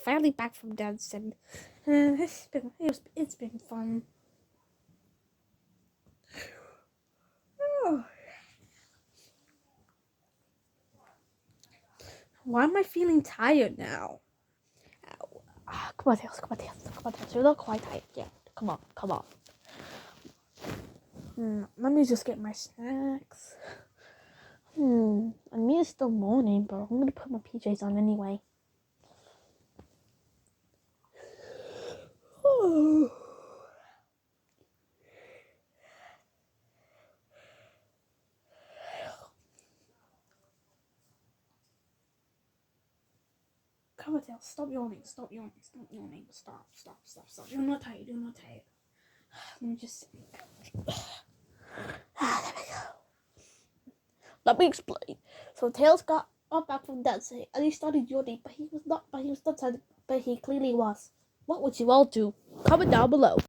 Finally back from dancing. It's been fun. Why am I feeling tired now? Come on, Tails. You look quite tired. Yeah, come on. Let me just get my snacks. I mean, it's still morning, but I'm gonna put my PJs on anyway. Come on, Tails. Stop yawning. Stop. You're not tired. Let me just. There we go. Let me explain. So Tails got up back from dancing and he started yawning, but he was not tired, but he clearly was. What would you all do? Comment down below.